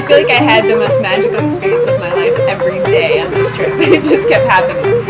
feel like I had the most magical experience of my life every day on this trip. It just kept happening.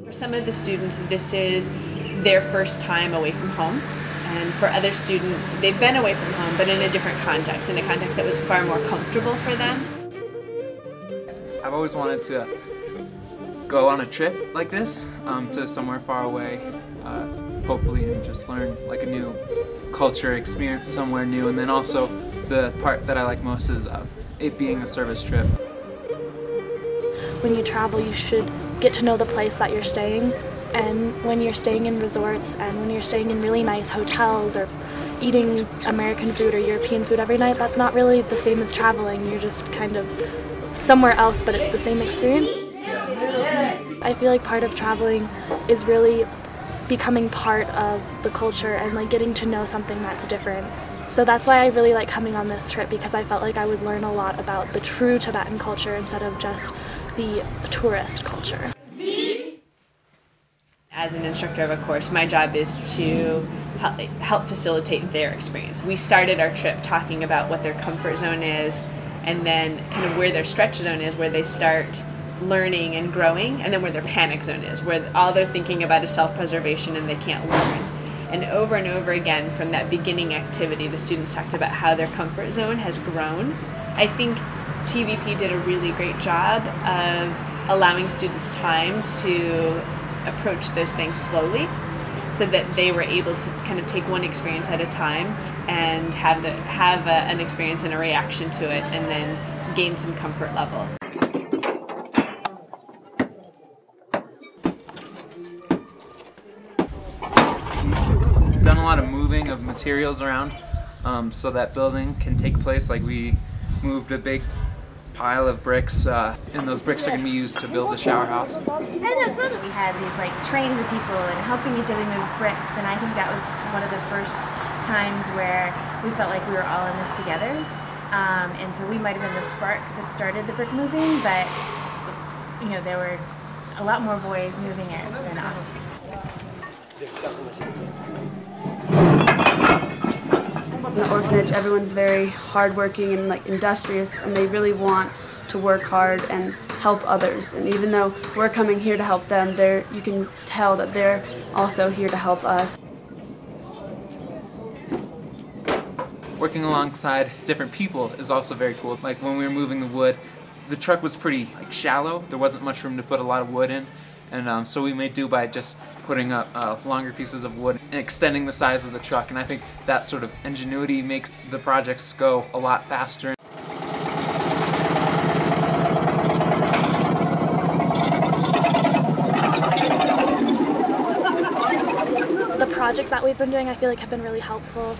For some of the students, this is their first time away from home. And for other students, they've been away from home, but in a different context, in a context that was far more comfortable for them. I've always wanted to go on a trip like this, to somewhere far away, hopefully, and just learn like a new culture, experience somewhere new, and then also the part that I like most is it being a service trip. When you travel, you should get to know the place that you're staying, and when you're staying in resorts and when you're staying in really nice hotels or eating American food or European food every night, that's not really the same as traveling. You're just kind of somewhere else, but it's the same experience. I feel like part of traveling is really becoming part of the culture and like getting to know something that's different. So that's why I really like coming on this trip, because I felt like I would learn a lot about the true Tibetan culture instead of just the tourist culture. As an instructor of a course, my job is to help facilitate their experience. We started our trip talking about what their comfort zone is, and then kind of where their stretch zone is, where they start learning and growing, and then where their panic zone is, where all they're thinking about is self-preservation and they can't learn. And over again, from that beginning activity, the students talked about how their comfort zone has grown. I think TVP did a really great job of allowing students time to approach those things slowly, so that they were able to kind of take one experience at a time and have an experience and a reaction to it, and then gain some comfort level. Done a lot of moving of materials around so that building can take place. Like we moved a big pile of bricks, and those bricks are going to be used to build the shower house. We had these like trains of people and helping each other move bricks, and I think that was one of the first times where we felt like we were all in this together. And so we might have been the spark that started the brick moving, but you know, there were a lot more boys moving it than us. In the orphanage, everyone's very hardworking and like industrious, and they really want to work hard and help others. And even though we're coming here to help them, you can tell that they're also here to help us. Working alongside different people is also very cool. Like when we were moving the wood, the truck was pretty shallow. There wasn't much room to put a lot of wood in, and so we made do by just putting up longer pieces of wood and extending the size of the truck. And I think that sort of ingenuity makes the projects go a lot faster. The projects that we've been doing, I feel like, have been really helpful.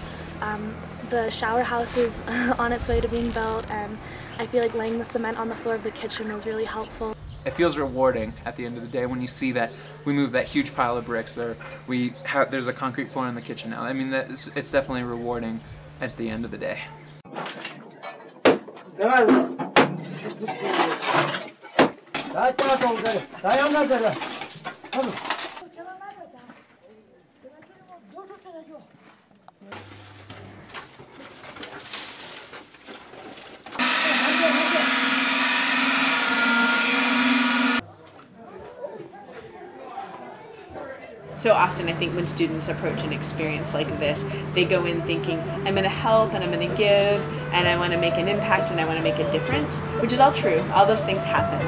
The shower house is on its way to being built, and I feel like laying the cement on the floor of the kitchen was really helpful. It feels rewarding at the end of the day when you see that we moved that huge pile of bricks. There's a concrete floor in the kitchen now. I mean, it's definitely rewarding at the end of the day. So often I think when students approach an experience like this, they go in thinking, I'm going to help and I'm going to give and I want to make an impact and I want to make a difference, which is all true. All those things happen.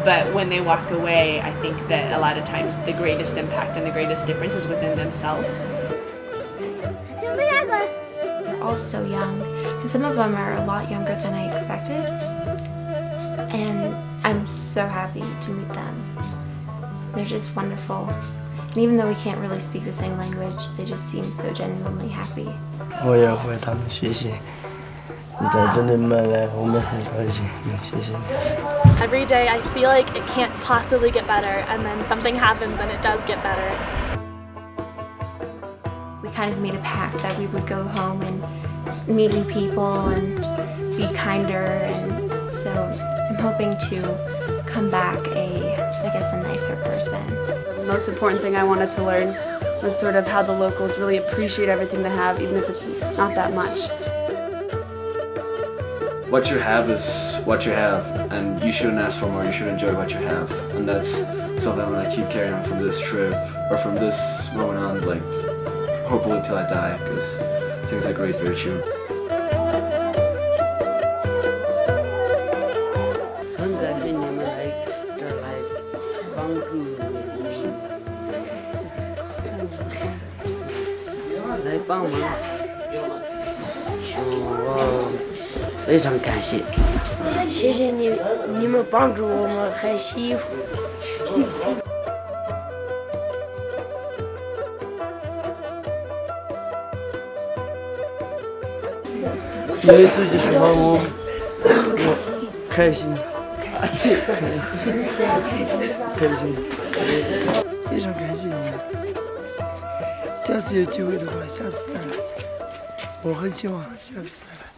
But when they walk away, I think that a lot of times the greatest impact and the greatest difference is within themselves. They're all so young, and some of them are a lot younger than I expected. And I'm so happy to meet them. They're just wonderful. And even though we can't really speak the same language, they just seem so genuinely happy. 我也为他们学习，你在这里买来，我们很高兴，谢谢你。 Every day I feel like it can't possibly get better, and then something happens and it does get better. We kind of made a pact that we would go home and meet new people and be kinder, and so I'm hoping to come back I guess a nicer person. The most important thing I wanted to learn was sort of how the locals really appreciate everything they have, even if it's not that much. What you have is what you have, and you shouldn't ask for more, you should enjoy what you have. And that's something I'm gonna keep carrying on from this trip, or from this moment on, like, hopefully till I die, because I think it's a great virtue. 很感谢你们来这儿来帮助我，来帮忙，我非常感谢。谢谢你们帮助我们还洗衣服。因为自己喜欢我开心，开心，非常感谢你们。下次有机会的话，下次再来。我很希望下次再来。